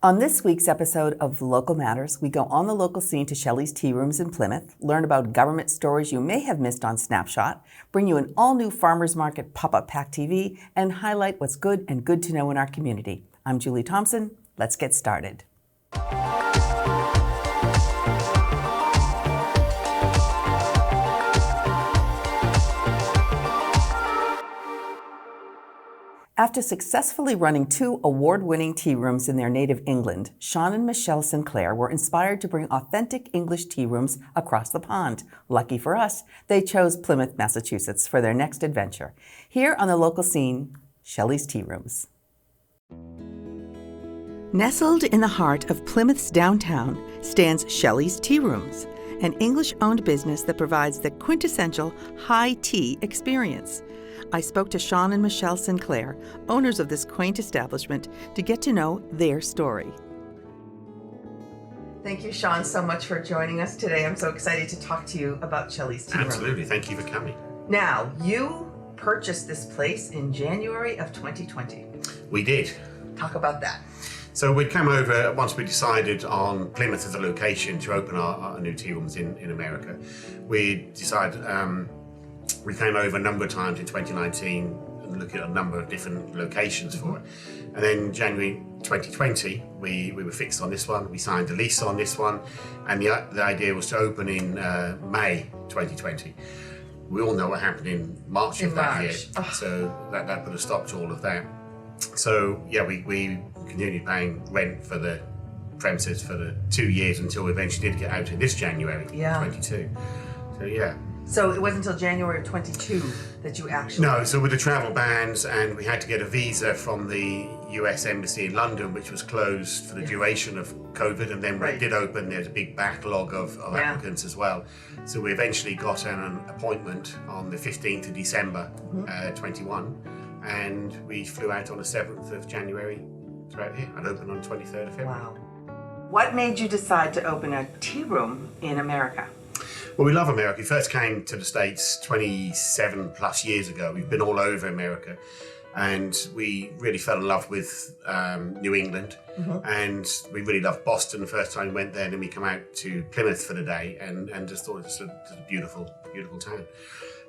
On this week's episode of Local Matters, we go on the local scene to Shelley's Tea Rooms in Plymouth, learn about government stories you may have missed on Snapshot, bring you an all-new farmers market pop-up PACTV, and highlight what's good and good to know in our community. I'm Julie Thompson. Let's get started. After successfully running 2 award-winning tea rooms in their native England, Sean and Michelle Sinclair were inspired to bring authentic English tea rooms across the pond. Lucky for us, they chose Plymouth, Massachusetts for their next adventure. Here on the local scene, Shelley's Tea Rooms. Nestled in the heart of Plymouth's downtown stands Shelley's Tea Rooms, an English-owned business that provides the quintessential high tea experience. I spoke to Sean and Michelle Sinclair, owners of this quaint establishment, to get to know their story. Thank you, Sean, so much for joining us today. I'm so excited to talk to you about Shelley's Tea Room. Absolutely, thank you for coming. Now, you purchased this place in January of 2020. We did. Talk about that. So we'd come over, once we decided on Plymouth as a location to open our new tea rooms in America, we decided, we came over a number of times in 2019 and looked at a number of different locations for it. And then January 2020, we were fixed on this one. We signed a lease on this one. And the idea was to open in May 2020. We all know what happened in March of that year. Oh. So that put a stop to all of that. So yeah, we continued paying rent for the premises for the 2 years until we eventually did get out in this January 22. So yeah. So it wasn't until January of 22 that you actually... No, so with the travel bans, and we had to get a visa from the US Embassy in London, which was closed for the duration of COVID, and then when it did open, there's a big backlog of applicants as well. So we eventually got an appointment on the 15th of December 21, and we flew out on the 7th of January to out here and opened on the 23rd of February. Wow. What made you decide to open a tea room in America? Well, we love America. We first came to the States 27 plus years ago. We've been all over America, and we really fell in love with New England, and we really loved Boston the first time we went there. And then we come out to Plymouth for the day and just thought it was a beautiful, beautiful town.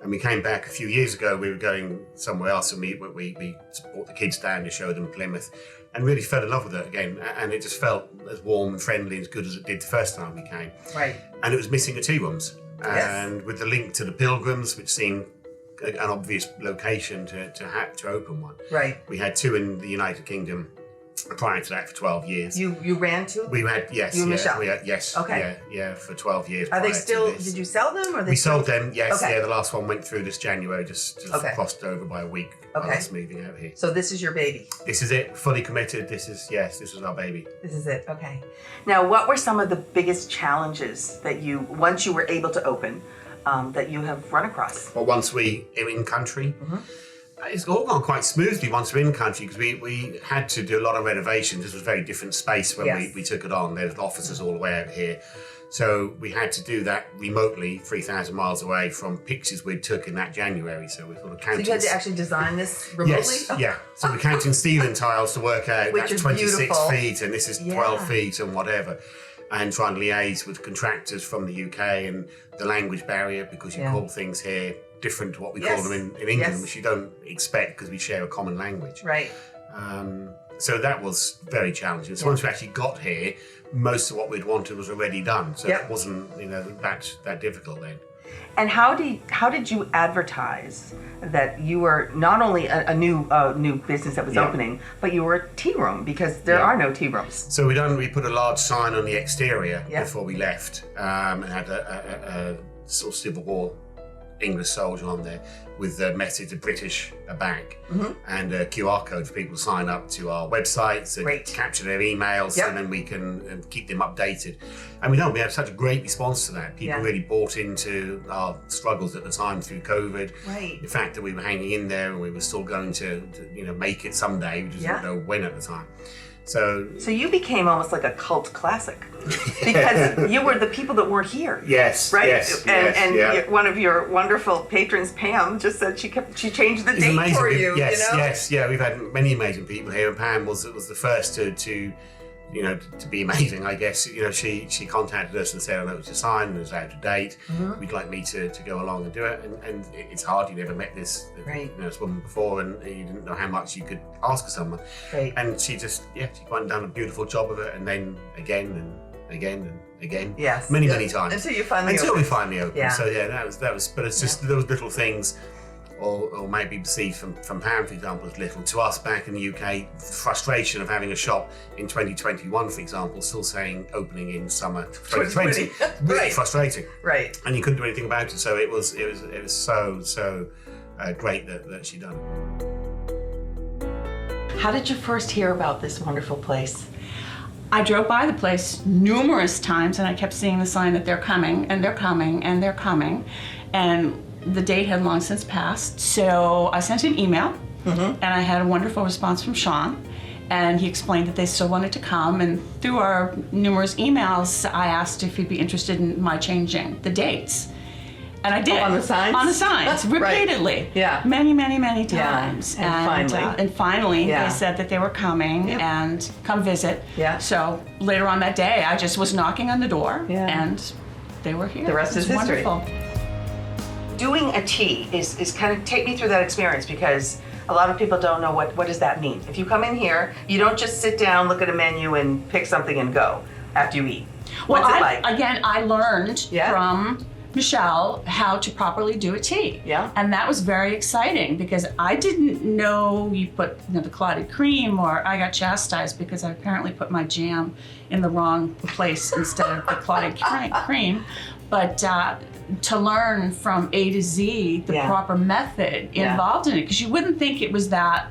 And we came back a few years ago. We were going somewhere else, and we brought the kids down to show them Plymouth, and really fell in love with it again. And it just felt as warm and friendly, as good as it did the first time we came. Right. And it was missing the tea rooms. And with the link to the Pilgrims, which seemed an obvious location to open one. Right. We had 2 in the United Kingdom prior to that for 12 years. You ran 2? We had, yes. You and Michelle? Yes. Okay. Yeah, for 12 years. Are they still, did you sell them? Or we sold them, yes. Okay. Yeah, the last one went through this January, just crossed over by a week while I was moving out here. So this is your baby? This is it, fully committed. This is our baby. This is it, okay. Now, what were some of the biggest challenges that once you were able to open, that you have run across? Well, once we are in country, it's all gone quite smoothly once we're in country, because we had to do a lot of renovations. This was a very different space when we took it on. There's offices all the way out here. So we had to do that remotely, 3,000 miles away from pictures we took in that January. So we sort of counted. So you had to actually design this remotely? Yes, yeah. So we're counting ceiling tiles to work out that's 26 beautiful. feet and this is 12 feet and whatever. And trying to liaise with contractors from the UK and the language barrier, because you call things here different to what we call them in England, which you don't expect because we share a common language. Right. So that was very challenging. So once we actually got here, most of what we'd wanted was already done. So it wasn't, that difficult then. And how did you advertise that you were not only a new business that was opening, but you were a tea room, because there are no tea rooms? So we put a large sign on the exterior before we left, and had a sort of Civil War English soldier on there with the message "The British are back," and a QR code for people to sign up to our websites and capture their emails, and then we can keep them updated. And we had such a great response to that. People really bought into our struggles at the time through COVID. Right. The fact that we were hanging in there and we were still going to make it someday. We just didn't know when at the time. So you became almost like a cult classic, because you were the people that weren't here. Yes, right. Yes, and one of your wonderful patrons, Pam, just said she changed the date for you. Yes, yes, yeah. We've had many amazing people here, and Pam was the first to you know, to be amazing, I guess. You know, she contacted us and said, "I know it's a sign and it's out of date. We'd like me to go along and do it." And it's hard. You never met this, you know, this woman before, and you didn't know how much you could ask of someone. Right. And she just, she went and done a beautiful job of it, and then again and again and again. Yes. Many times. Until you finally we finally opened. Yeah. So that was. But it's just those little things. Or maybe perceived from Pam, for example, as little. To us back in the UK, the frustration of having a shop in 2021, for example, still saying opening in summer 2020. Really Right. frustrating. Right. And you couldn't do anything about it. So it was so great that she done it. How did you first hear about this wonderful place? I drove by the place numerous times and I kept seeing the sign that they're coming and they're coming and they're coming. And the date had long since passed, so I sent an email and I had a wonderful response from Sean, and he explained that they still wanted to come, and through our numerous emails I asked if he'd be interested in my changing the dates. And I did. On the signs? On the signs, repeatedly. Right. Yeah. Many times. Yeah. And finally? They said that they were coming and come visit. Yeah. So later on that day, I just was knocking on the door and they were here. The rest is history. Wonderful. Doing a tea is kind of, take me through that experience, because a lot of people don't know what does that mean. If you come in here, you don't just sit down, look at a menu and pick something and go after you eat. What's it like? Again, I learned from Michelle how to properly do a tea. Yeah. And that was very exciting because I didn't know you put the clotted cream, or I got chastised because I apparently put my jam in the wrong place instead of the clotted cream. But to learn from A to Z the proper method involved in it, because you wouldn't think it was that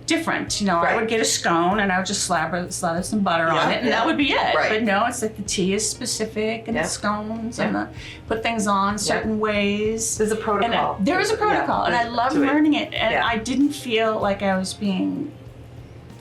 different. You know, I would get a scone and I would just slather some butter on it, and that would be it. Right. But no, it's like the tea is specific, and the scones, and put things on certain ways. There's a protocol. And there is a protocol, and I love learning it. And I didn't feel like I was being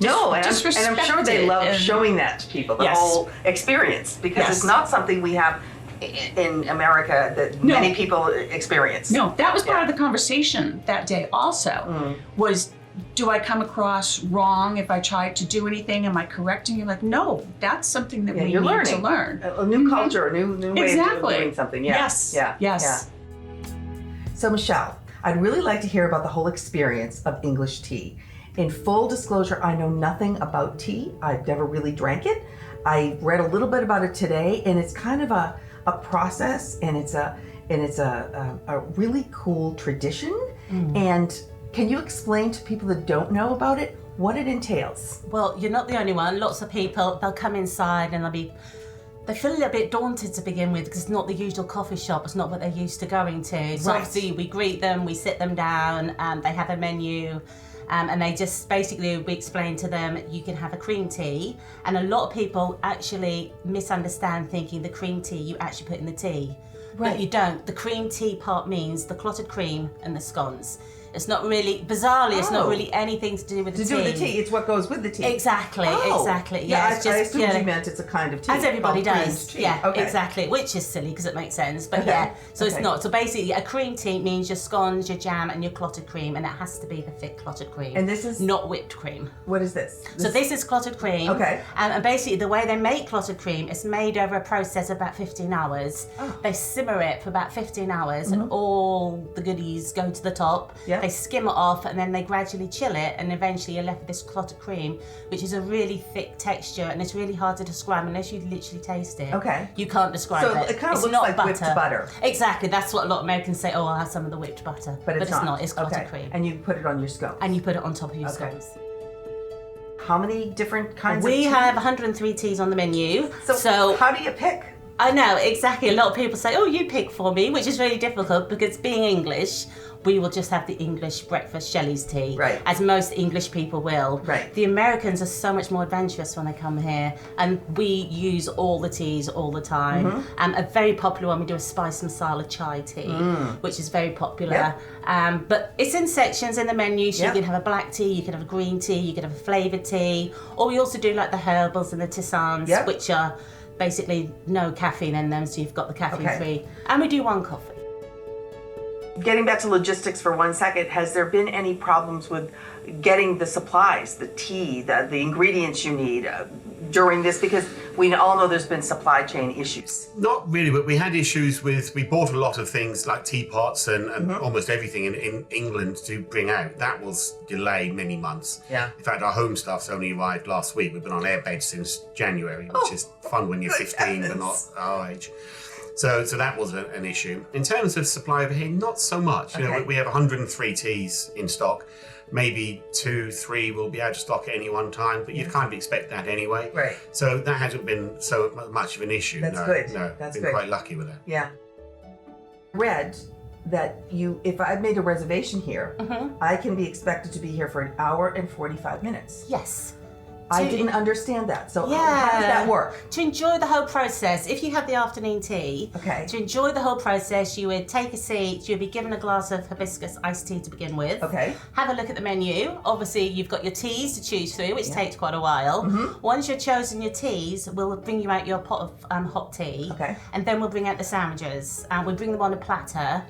and I'm sure they love showing that to people, the whole experience, because it's not something we have in America that many people experience. No, that was part of the conversation that day also, was, do I come across wrong if I try to do anything? Am I correcting you? Like, no, that's something that we need to learn. A new culture, a new way of doing something. Yes. So Michelle, I'd really like to hear about the whole experience of English tea. In full disclosure, I know nothing about tea. I've never really drank it. I read a little bit about it today, and it's kind of a process, and it's a really cool tradition. And can you explain to people that don't know about it what it entails? Well, you're not the only one. Lots of people, they'll come inside and they feel a little bit daunted to begin with, because it's not the usual coffee shop. It's not what they're used to going to. So obviously we greet them, we sit them down, they have a menu. And they just basically, we explain to them, you can have a cream tea. And a lot of people actually misunderstand, thinking the cream tea you actually put in the tea. Right. But you don't. The cream tea part means the clotted cream and the scones. It's not really, bizarrely, it's not really anything to do with the tea. To do with the tea, it's what goes with the tea. Exactly. Yeah, it's I assumed you meant it's a kind of tea. As everybody does. Yeah, exactly. Which is silly because it makes sense, but so it's not. So basically, a cream tea means your scones, your jam, and your clotted cream, and it has to be the thick clotted cream. And this is not whipped cream. What is this? So this is clotted cream. Okay. And basically, the way they make clotted cream is made over a process of about 15 hours. They simmer it for about 15 hours, and all the goodies go to the top. Yeah. They skim it off, and then they gradually chill it, and eventually you're left with this clotted cream, which is a really thick texture, and it's really hard to describe unless you literally taste it. Okay. You can't describe it. So it kind of it's looks not like whipped butter. Exactly. That's what a lot of Americans say. Oh, I'll have some of the whipped butter. But it's not. It's clotted cream. And you put it on your scone. And you put it on top of your scones. How many different kinds of We tea? have 103 teas on the menu. So how do you pick? I know, exactly. A lot of people say, oh, you pick for me, which is really difficult because being English, we will just have the English breakfast Shelley's tea, as most English people will. Right. The Americans are so much more adventurous when they come here, and we use all the teas all the time. A very popular one, we do a spice masala chai tea, which is very popular. But it's in sections in the menu, so you can have a black tea, you can have a green tea, you can have a flavoured tea, or we also do like the herbals and the tisanes, which are basically no caffeine in them, so you've got the caffeine free. And we do one coffee. Getting back to logistics for 1 second, has there been any problems with getting the supplies, the tea, the ingredients you need, during this? Because we all know there's been supply chain issues. Not really, but we had issues with, we bought a lot of things like teapots and almost everything in England to bring out. That was delayed many months. Yeah. In fact, our home stuff's only arrived last week. We've been on airbed since January, which is fun when you're 15 but not our age. So that was an issue. In terms of supply over here, not so much. You know, we have 103 teas in stock. Maybe 2, 3 will be out of stock at any one time, but you'd kind of expect that anyway. Right. So that hasn't been so much of an issue. That's no, good. No, That's been good. quite lucky with that. Yeah. Read that if I've made a reservation here, I can be expected to be here for 1 hour and 45 minutes. Yes. I didn't understand that. So Yeah. how does that work? To enjoy the whole process, if you have the afternoon tea, Okay. to enjoy the whole process, you would take a seat, you'd be given a glass of hibiscus iced tea to begin with. Okay. Have a look at the menu. Obviously, you've got your teas to choose through, which takes quite a while. Once you've chosen your teas, we'll bring you out your pot of hot tea. Okay. And then we'll bring out the sandwiches. We bring them on a platter,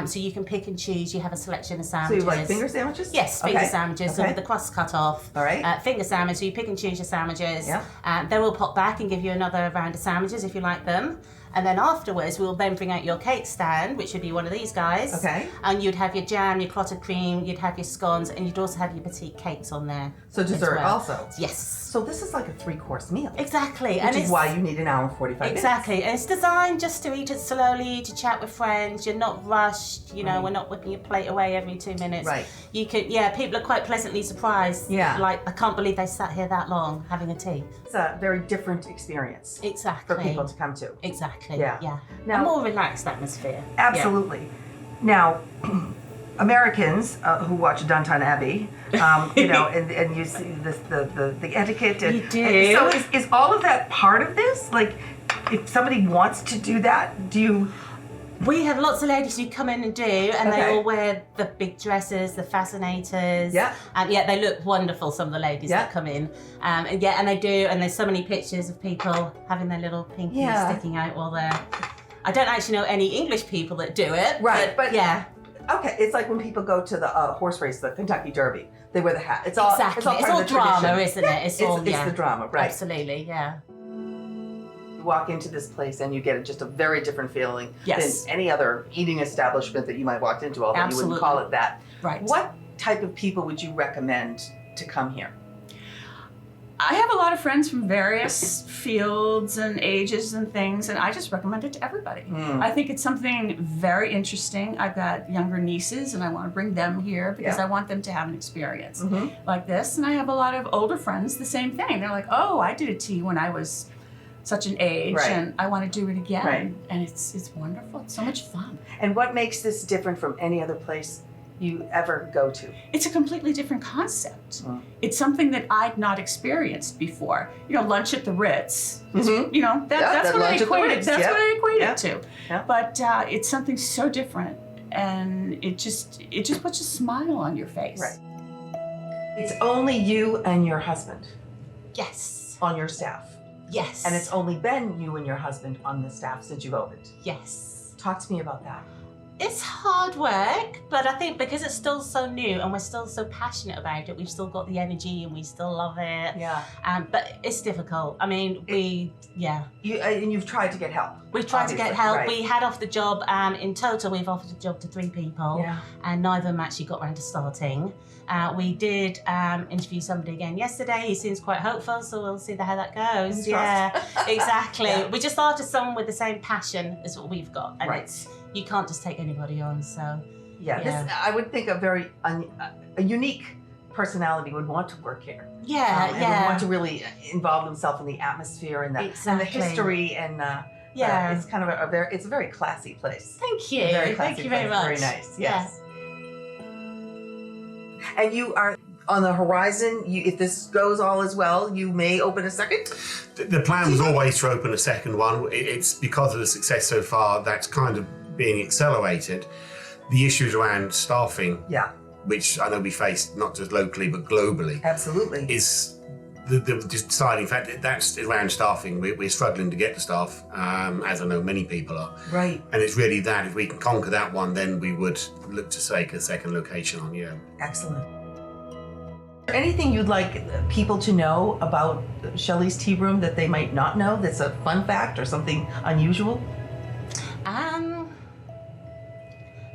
so you can pick and choose. You have a selection of So sandwiches. you have like finger sandwiches? Yes, finger Okay. sandwiches, so Okay. with the crust cut off. All right. Finger sandwich, so you pick and choose your sandwiches. Yeah. Then we'll pop back and give you another round of sandwiches if you like them. And then afterwards, we'll then bring out your cake stand, which would be one of these guys. Okay. And you'd have your jam, your clotted cream, you'd have your scones, and you'd also have your petite cakes on there. So as dessert well. also? Yes. So this is like a 3-course meal. Exactly. Which is why you need 1 hour and 45 minutes. Exactly, and it's designed just to eat it slowly, to chat with friends. You're not rushed, you know, we're not whipping your plate away every 2 minutes. Right. You could, people are quite pleasantly surprised. Yeah. Like, I can't believe they sat here that long having a tea. It's a very different experience Exactly. for people to come to. Exactly, Yeah. yeah. Now- a more relaxed atmosphere. Absolutely. Now, Americans who watch Downton Abbey, you know, and you see this, the etiquette. And, You do. and so is all of that part of this? Like, if somebody wants to do that, do you? We have lots of ladies who come in and do, and Okay. they all wear the big dresses, the fascinators. Yeah. And yeah, they look wonderful, some of the ladies Yeah. that come in. And they do, and there's so many pictures of people having their little pinkies Yeah. sticking out while they're... I don't actually know any English people that do it. Right, but- yeah. Okay, it's like when people go to the horse race, the Kentucky Derby. They wear the hat. It's all Exactly. It's all, part of the drama, tradition. isn't it? It's all, it's the drama, right? Absolutely, yeah. You walk into this place and you get just a very different feeling Yes. than any other eating establishment that you might walk into, although you wouldn't Absolutely. call it that. Right. What type of people would you recommend to come here? I have a lot of friends from various fields and ages and things, and I just recommend it to everybody. I think it's something very interesting. I've got younger nieces, and I want to bring them here because Yeah. I want them to have an experience like this. And I have a lot of older friends, the same thing. They're like, oh, I did a tea when I was such an age, Right. and I want to do it again. Right. And it's wonderful. It's so much fun. And what makes this different from any other place you ever go to? It's a completely different concept. Mm. It's something that I'd not experienced before. You know, lunch at the Ritz. is- Mhm. You know, Yeah, that's that what I lunch at the equated. Ritz, That's yeah. what I equated Yeah. to. Yeah. But it's something so different, and it just puts a smile on your face. Right. It's only you and your husband Yes. on your staff. Yes. And it's only been you and your husband on the staff since you've opened. Yes. Talk to me about that. It's hard work, but I think because it's still so new and we're still so passionate about it, we've still got the energy and we still love it. Yeah. But it's difficult. I mean, And you've tried to get help. we've tried to get Obviously, help. right. We had offered the job. In total, we've offered a job to 3 people, Yeah. and neither of them actually got round to starting. We did interview somebody again yesterday. He seems quite hopeful, so we'll see how that goes. Fingers Yeah, exactly. Yeah. We just started someone with the same passion as what we've got, and Right. you can't just take anybody on. So Yeah. Yeah. This, I would think a very a unique personality would want to work here. yeah, And would yeah. want to really involve themselves in the atmosphere and the Exactly. history and Yeah. it's kind of it's a very classy place. Thank you. A very Thank classy you very place. much. Very nice. Yes. And you are on the horizon. If this goes all as well, you may open a second. The plan was always to open a second one. It's because of the success so far that's kind of being accelerated. The issues around staffing, Yeah, which I know we face not just locally but globally, absolutely. is the deciding factor. That's around staffing. We're struggling to get the staff, as I know many people are. Right. And it's really that, if we can conquer that one, then we would look to take a second location on, yeah. Excellent. Anything you'd like people to know about Shelley's Tea Room that they might not know that's a fun fact or something unusual?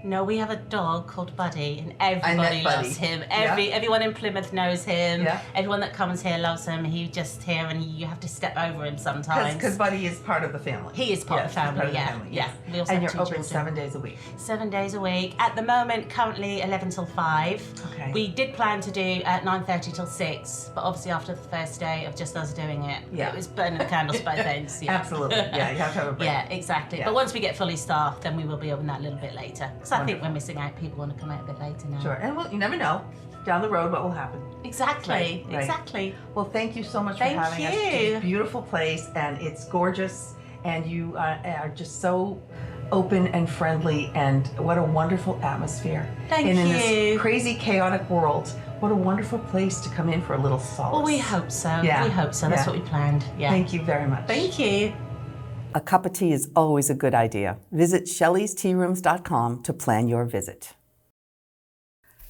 No, we have a dog called Buddy, and everybody loves him. Everyone in Plymouth knows him. Yeah. Everyone that comes here loves him. He's just here, and you have to step over him sometimes. Because Buddy is part of the family. He is part of the family, yeah. We also and have you're 2 open children. 7 days a week. 7 days a week. At the moment, currently 11 till 5. Okay. We did plan to do 9:30 till 6, but obviously after the first day of just us doing it, it was burning the candles both ends. Yeah. Absolutely. Yeah, you have to have a break. Yeah, exactly. Yeah. But once we get fully staffed, then we will be open that a little bit later. So I think we're missing out. People want to come out a bit later now. Sure, and you never know down the road what will happen. Exactly, Right. exactly. Well, thank you so much Thank for having us. you. It's a beautiful place, and it's gorgeous, and you are just so open and friendly, and what a wonderful atmosphere. Thank and in you. this crazy, chaotic world, what a wonderful place to come in for a little solace. Well, we hope so. Yeah. We hope so. That's Yeah. what we planned. Yeah. Thank you very much. Thank you. A cup of tea is always a good idea. Visit Shelley'sTearooms.com to plan your visit.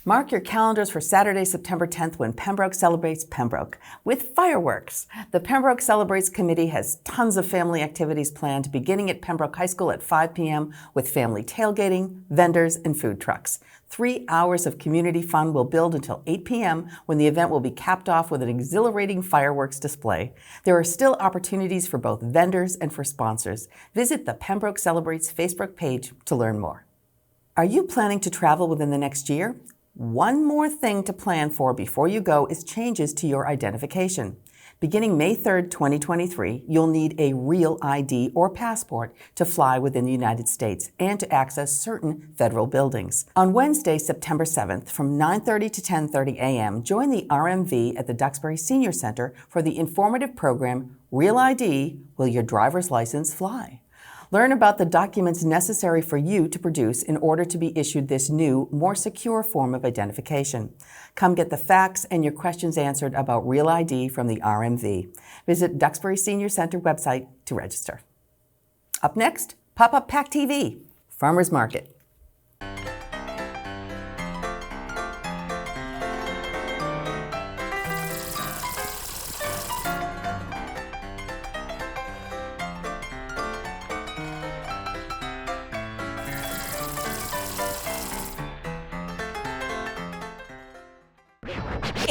Mark your calendars for Saturday, September 10th when Pembroke celebrates Pembroke with fireworks. The Pembroke Celebrates Committee has tons of family activities planned beginning at Pembroke High School at 5 p.m. with family tailgating, vendors, and food trucks. 3 hours of community fun will build until 8 p.m. when the event will be capped off with an exhilarating fireworks display. There are still opportunities for both vendors and for sponsors. Visit the Pembroke Celebrates Facebook page to learn more. Are you planning to travel within the next year? One more thing to plan for before you go is changes to your identification. Beginning May 3rd, 2023, you'll need a real ID or passport to fly within the United States and to access certain federal buildings. On Wednesday, September 7th, from 9:30 to 10:30 a.m., join the RMV at the Duxbury Senior Center for the informative program, Real ID, Will Your Driver's License Fly? Learn about the documents necessary for you to produce in order to be issued this new, more secure form of identification. Come get the facts and your questions answered about Real ID from the RMV. Visit Duxbury Senior Center website to register. Up next, PopUPACTV, Farmers Market.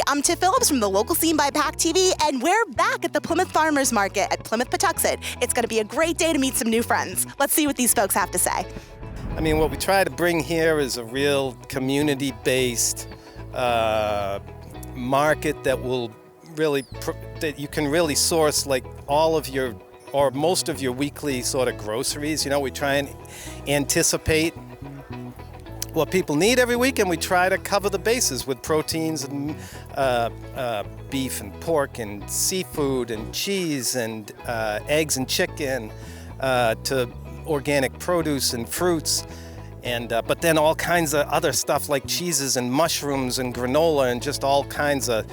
I'm Tiff Phillips from the local scene by PACTV, and we're back at the Plymouth Farmers Market at Plymouth, Patuxent. It's going to be a great day to meet some new friends. Let's see what these folks have to say. I mean, what we try to bring here is a real community-based market that will really, that you can really source like all of your, or most of your weekly sort of groceries. You know, we try and anticipate what people need every week, and we try to cover the bases with proteins and beef and pork and seafood and cheese and eggs and chicken to organic produce and fruits, and but then all kinds of other stuff like cheeses and mushrooms and granola and just all kinds of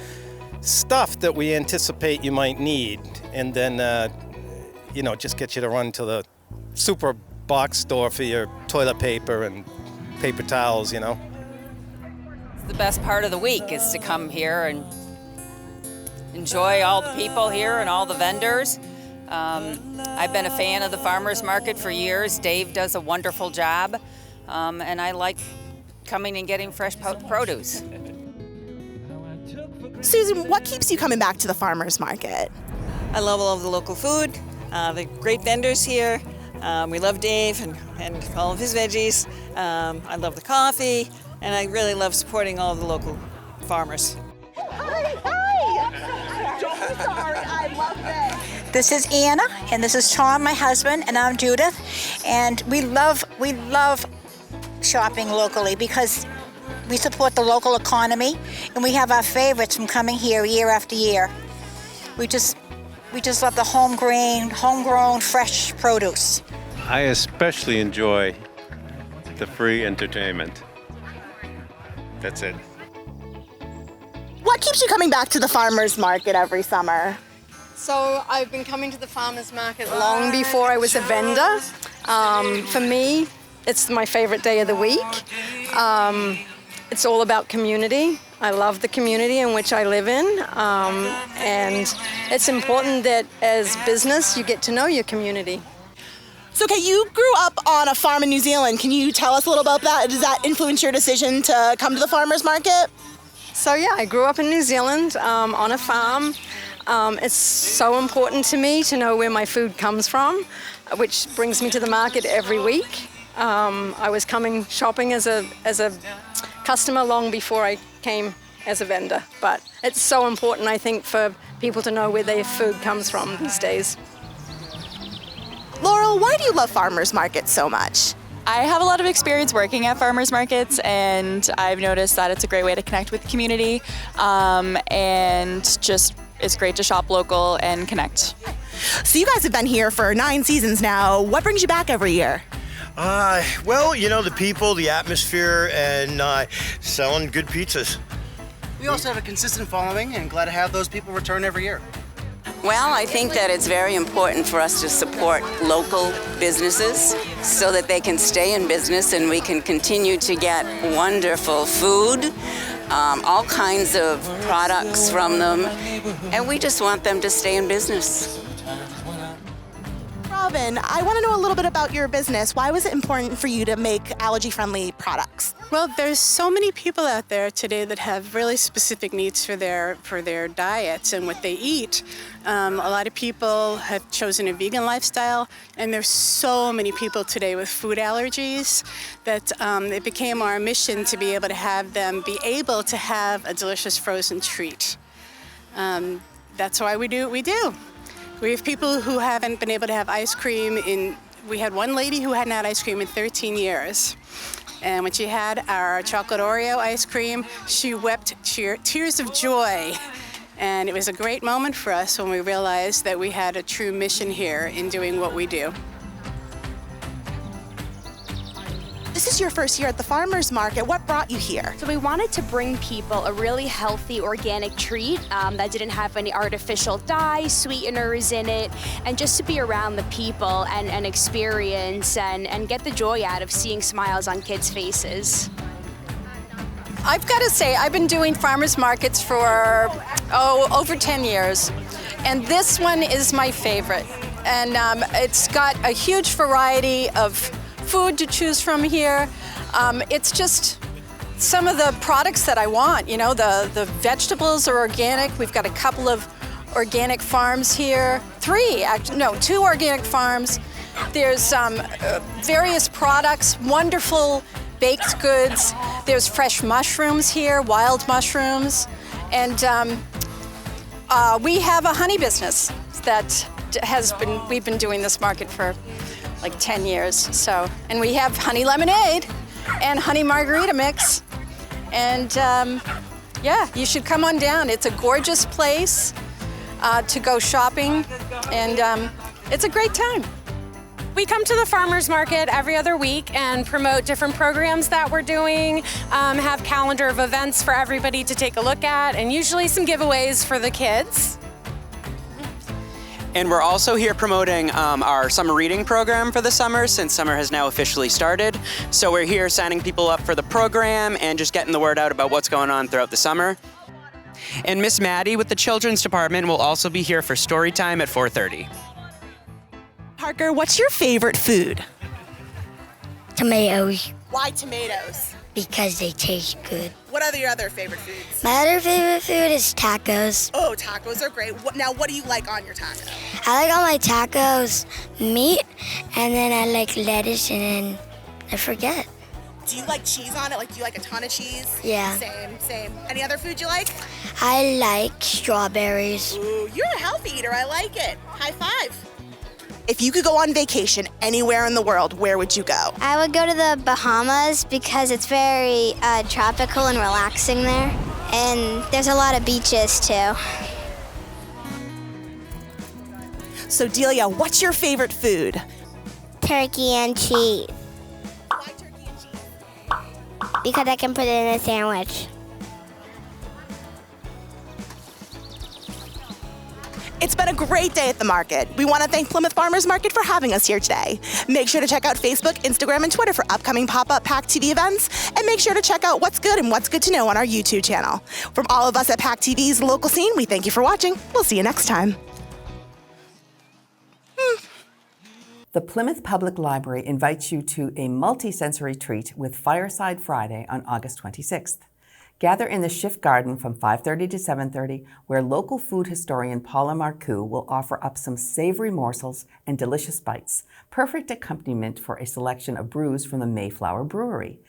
stuff that we anticipate you might need, and then you know, just get you to run to the super box store for your toilet paper and paper towels, you know. The best part of the week is to come here and enjoy all the people here and all the vendors. I've been a fan of the farmers market for years. Dave does a wonderful job, and I like coming and getting fresh produce. Susan, what keeps you coming back to the farmers market? I love all of the local food, the great vendors here. We love Dave and all of his veggies. I love the coffee, and I really love supporting all of the local farmers. Hi! Don't be sorry, I love this. This is Anna, and this is Tom, my husband, and I'm Judith. And we love shopping locally because we support the local economy, and we have our favorites from coming here year after year. We just love the homegrown, fresh produce. I especially enjoy the free entertainment. That's it. What keeps you coming back to the farmers market every summer? So I've been coming to the farmers market long before I was a vendor. For me, it's my favorite day of the week. It's all about community. I love the community in which I live in, and it's important that as business you get to know your community. So, okay, you grew up on a farm in New Zealand. Can you tell us a little about that? Does that influence your decision to come to the farmers market? So yeah, I grew up in New Zealand on a farm. It's so important to me to know where my food comes from, which brings me to the market every week. I was coming shopping as a customer long before I came as a vendor, but it's so important, I think, for people to know where their food comes from these days. Laurel, why do you love farmers markets so much? I have a lot of experience working at farmers markets, and I've noticed that it's a great way to connect with the community, and just it's great to shop local and connect. So you guys have been here for 9 seasons now. What brings you back every year? Well, you know, the people, the atmosphere, and selling good pizzas. We also have a consistent following, and glad to have those people return every year. Well, I think that it's very important for us to support local businesses so that they can stay in business and we can continue to get wonderful food, all kinds of products from them, and we just want them to stay in business. Robin, I want to know a little bit about your business. Why was it important for you to make allergy-friendly products? Well, there's so many people out there today that have really specific needs for their diets and what they eat. A lot of people have chosen a vegan lifestyle, and there's so many people today with food allergies that it became our mission to be able to have them be able to have a delicious frozen treat. That's why we do what we do. We have people who haven't been able to have ice cream we had one lady who hadn't had ice cream in 13 years. And when she had our chocolate Oreo ice cream, she wept tears of joy. And it was a great moment for us when we realized that we had a true mission here in doing what we do. This is your first year at the farmers market. What brought you here? So we wanted to bring people a really healthy organic treat that didn't have any artificial dyes, sweeteners in it, and just to be around the people and experience and get the joy out of seeing smiles on kids' faces. I've got to say, I've been doing farmers markets for over 10 years, and this one is my favorite. And it's got a huge variety of food to choose from here. It's just some of the products that I want. You know, the vegetables are organic. We've got a couple of organic farms here. 2 organic farms. There's various products, wonderful baked goods. There's fresh mushrooms here, wild mushrooms. And we have a honey business that we've been doing this market for like 10 years. So, and we have honey lemonade and honey margarita mix. And yeah, you should come on down. It's a gorgeous place to go shopping, and it's a great time. We come to the farmers market every other week and promote different programs that we're doing, have calendar of events for everybody to take a look at, and usually some giveaways for the kids. And we're also here promoting our summer reading program for the summer, since summer has now officially started. So we're here signing people up for the program and just getting the word out about what's going on throughout the summer. And Miss Maddie with the Children's Department will also be here for story time at 4:30. Parker, what's your favorite food? Tomatoes, Why tomatoes? because they taste good. What are your other favorite foods? My other favorite food is tacos. Oh, tacos are great. What do you like on your taco? I like on my tacos meat, and then I like lettuce, and then I forget. Do you like cheese on it? Like, do you like a ton of cheese? Yeah. Same. Any other food you like? I like strawberries. Ooh, you're a healthy eater. I like it. High five. If you could go on vacation anywhere in the world, where would you go? I would go to the Bahamas because it's very tropical and relaxing there. And there's a lot of beaches too. So Delia, what's your favorite food? Turkey and cheese. Why turkey and cheese? Because I can put it in a sandwich. It's been a great day at the market. We want to thank Plymouth Farmers Market for having us here today. Make sure to check out Facebook, Instagram, and Twitter for upcoming pop-up PACTV events, and make sure to check out what's good and what's good to know on our YouTube channel. From all of us at PACTV's Local Scene, we thank you for watching. We'll see you next time. The Plymouth Public Library invites you to a multi-sensory treat with Fireside Friday on August 26th. Gather in the Shift Garden from 5:30 to 7:30, where local food historian Paula Marcoux will offer up some savory morsels and delicious bites, perfect accompaniment for a selection of brews from the Mayflower Brewery.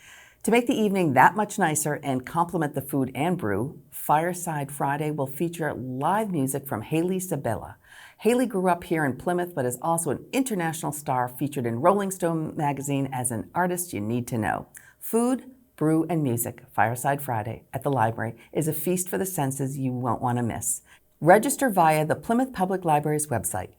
To make the evening that much nicer and complement the food and brew, Fireside Friday will feature live music from Hayley Sabella. Hayley grew up here in Plymouth, but is also an international star featured in Rolling Stone magazine as an artist you need to know. Food, brew, and music, Fireside Friday at the library is a feast for the senses you won't want to miss. Register via the Plymouth Public Library's website.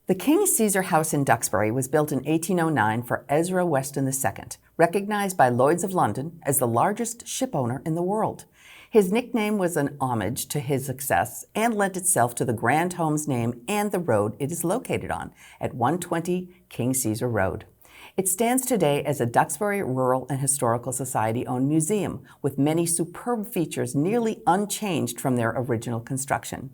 The King Caesar House in Duxbury was built in 1809 for Ezra Weston II, recognized by Lloyd's of London as the largest ship owner in the world. His nickname was an homage to his success and lent itself to the grand home's name and the road it is located on, at 120 King Caesar Road. It stands today as a Duxbury Rural and Historical Society-owned museum, with many superb features nearly unchanged from their original construction.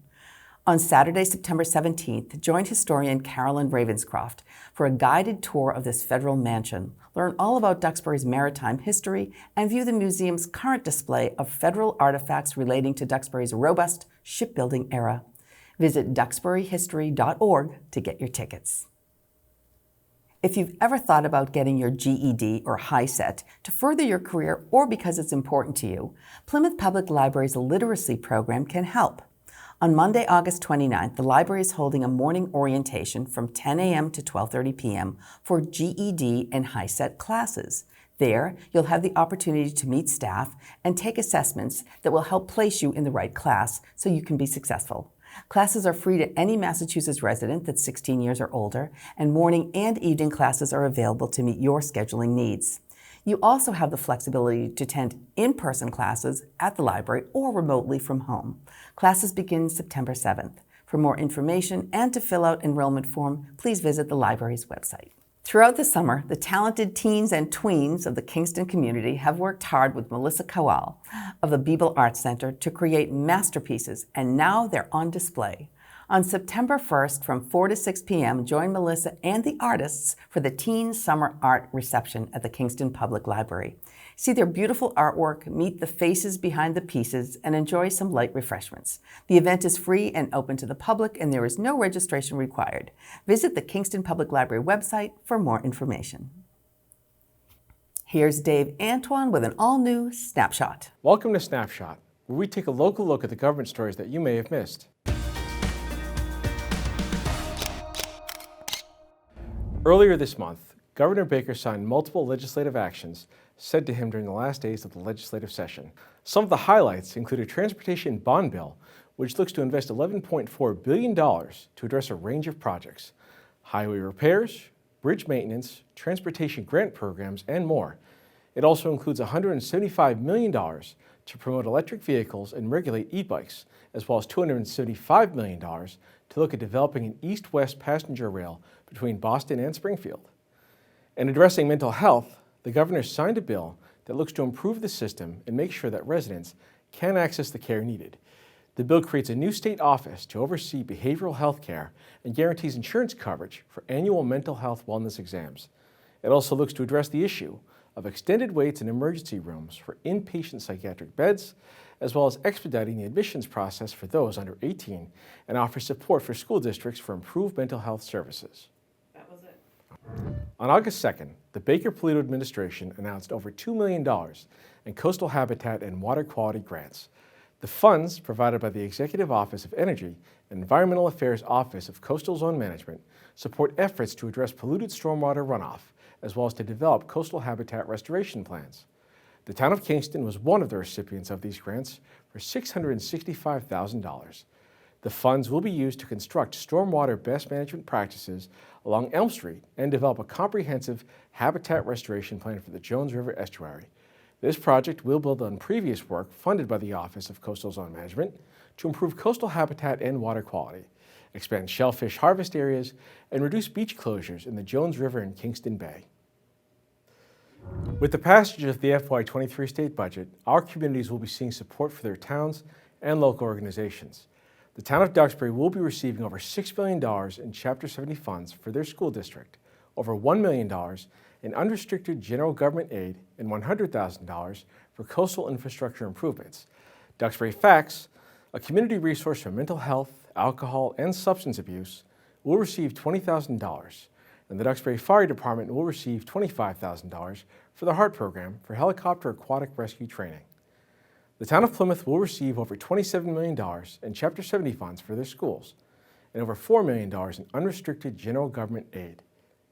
On Saturday, September 17th, join historian Carolyn Ravenscroft for a guided tour of this federal mansion. Learn all about Duxbury's maritime history and view the museum's current display of federal artifacts relating to Duxbury's robust shipbuilding era. Visit duxburyhistory.org to get your tickets. If you've ever thought about getting your GED or HiSET to further your career or because it's important to you, Plymouth Public Library's literacy program can help. On Monday, August 29th, the library is holding a morning orientation from 10 a.m. to 12:30 p.m. for GED and HiSET classes. There, you'll have the opportunity to meet staff and take assessments that will help place you in the right class so you can be successful. Classes are free to any Massachusetts resident that's 16 years or older, and morning and evening classes are available to meet your scheduling needs. You also have the flexibility to attend in-person classes at the library or remotely from home. Classes begin September 7th. For more information and to fill out enrollment form, please visit the library's website. Throughout the summer, the talented teens and tweens of the Kingston community have worked hard with Melissa Kowal of the Biebel Arts Center to create masterpieces, and now they're on display. On September 1st from 4 to 6 p.m., join Melissa and the artists for the Teen Summer Art Reception at the Kingston Public Library. See their beautiful artwork, meet the faces behind the pieces, and enjoy some light refreshments. The event is free and open to the public, and there is no registration required. Visit the Kingston Public Library website for more information. Here's Dave Antoine with an all-new Snapshot. Welcome to Snapshot, where we take a local look at the government stories that you may have missed. Earlier this month, Governor Baker signed multiple legislative actions said to him during the last days of the legislative session. Some of the highlights include a transportation bond bill, which looks to invest $11.4 billion to address a range of projects: highway repairs, bridge maintenance, transportation grant programs, and more. It also includes $175 million to promote electric vehicles and regulate e-bikes, as well as $275 million to look at developing an east-west passenger rail between Boston and Springfield. In addressing mental health, the governor signed a bill that looks to improve the system and make sure that residents can access the care needed. The bill creates a new state office to oversee behavioral health care and guarantees insurance coverage for annual mental health wellness exams. It also looks to address the issue of extended waits in emergency rooms for inpatient psychiatric beds, as well as expediting the admissions process for those under 18, and offers support for school districts for improved mental health services. On August 2nd, the Baker-Polito administration announced over $2 million in coastal habitat and water quality grants. The funds, provided by the Executive Office of Energy and Environmental Affairs Office of Coastal Zone Management, support efforts to address polluted stormwater runoff, as well as to develop coastal habitat restoration plans. The town of Kingston was one of the recipients of these grants for $665,000. The funds will be used to construct stormwater best management practices along Elm Street and develop a comprehensive habitat restoration plan for the Jones River estuary. This project will build on previous work funded by the Office of Coastal Zone Management to improve coastal habitat and water quality. expand shellfish harvest areas, and reduce beach closures in the Jones River and Kingston Bay. With the passage of the FY23 state budget, our communities will be seeing support for their towns and local organizations. The town of Duxbury will be receiving over $6 million in Chapter 70 funds for their school district, over $1 million in unrestricted general government aid, and $100,000 for coastal infrastructure improvements. Duxbury Facts, a community resource for mental health, alcohol, and substance abuse, will receive $20,000, and the Duxbury Fire Department will receive $25,000 for the HEART program for helicopter aquatic rescue training. The town of Plymouth will receive over $27 million in Chapter 70 funds for their schools, and over $4 million in unrestricted general government aid.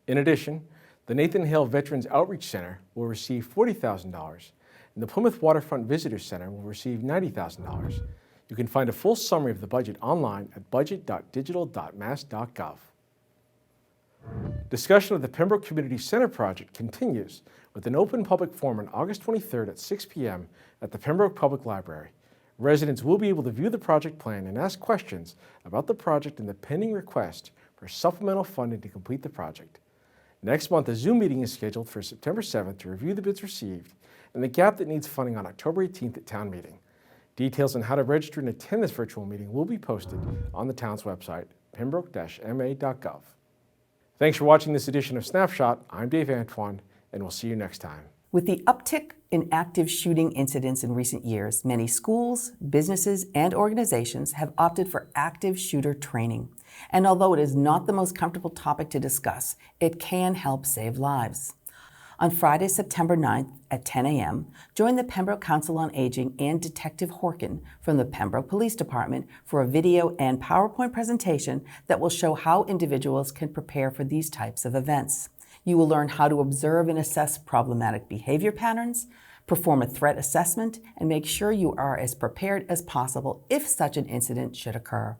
In addition, the Nathan Hale Veterans Outreach Center will receive $40,000, and the Plymouth Waterfront Visitors Center will receive $90,000. You can find a full summary of the budget online at budget.digital.mass.gov. Discussion of the Pembroke Community Center project continues with an open public forum on August 23rd at 6 p.m. at the Pembroke Public Library. Residents will be able to view the project plan and ask questions about the project and the pending request for supplemental funding to complete the project. Next month, a Zoom meeting is scheduled for September 7th to review the bids received and the gap that needs funding on October 18th at town meeting. Details on how to register and attend this virtual meeting will be posted on the town's website, pembroke-ma.gov. Thanks for watching this edition of Snapshot. I'm Dave Antoine, and we'll see you next time. With the uptick in active shooting incidents in recent years, many schools, businesses, and organizations have opted for active shooter training. And although it is not the most comfortable topic to discuss, it can help save lives. On Friday, September 9th at 10 a.m., join the Pembroke Council on Aging and Detective Horkin from the Pembroke Police Department for a video and PowerPoint presentation that will show how individuals can prepare for these types of events. You will learn how to observe and assess problematic behavior patterns, perform a threat assessment, and make sure you are as prepared as possible if such an incident should occur.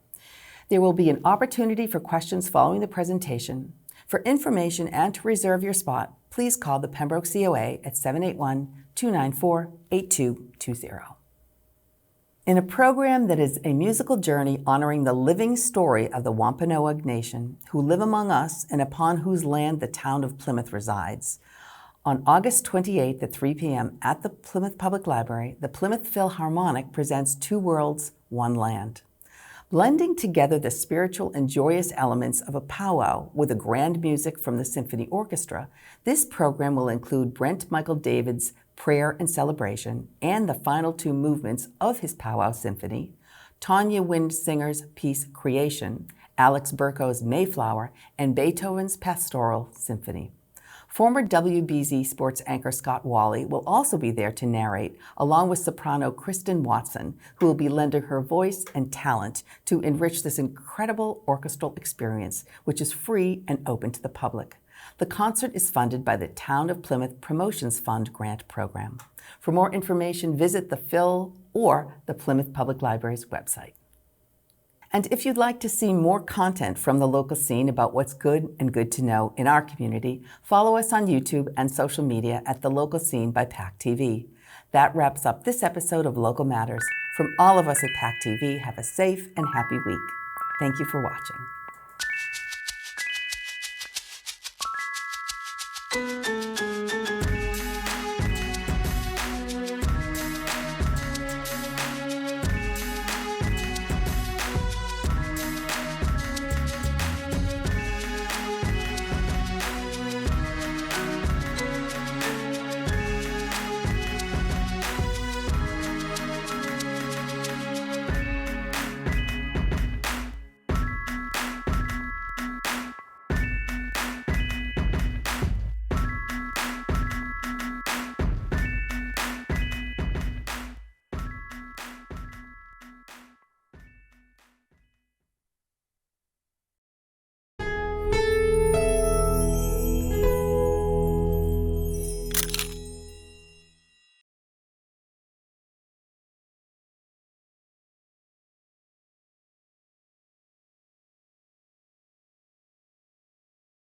There will be an opportunity for questions following the presentation. For information and to reserve your spot, please call the Pembroke COA at 781-294-8220. In a program that is a musical journey honoring the living story of the Wampanoag Nation, who live among us and upon whose land the town of Plymouth resides, on August 28th at 3 p.m. at the Plymouth Public Library, the Plymouth Philharmonic presents Two Worlds, One Land. Blending together the spiritual and joyous elements of a powwow with the grand music from the symphony orchestra, this program will include Brent Michael David's Prayer and Celebration and the final two movements of his powwow symphony, Tanya Windsinger's piece Creation, Alex Burko's Mayflower, and Beethoven's Pastoral Symphony. Former WBZ sports anchor Scott Wally will also be there to narrate, along with soprano Kristen Watson, who will be lending her voice and talent to enrich this incredible orchestral experience, which is free and open to the public. The concert is funded by the Town of Plymouth Promotions Fund grant program. For more information, visit the Phil or the Plymouth Public Library's website. And if you'd like to see more content from the local scene about what's good and good to know in our community, follow us on YouTube and social media at The Local Scene by PACTV. That wraps up this episode of Local Matters. From all of us at PACTV, have a safe and happy week. Thank you for watching.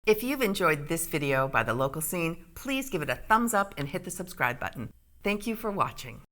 If you've enjoyed this video by The Local Scene, please give it a thumbs up and hit the subscribe button. Thank you for watching.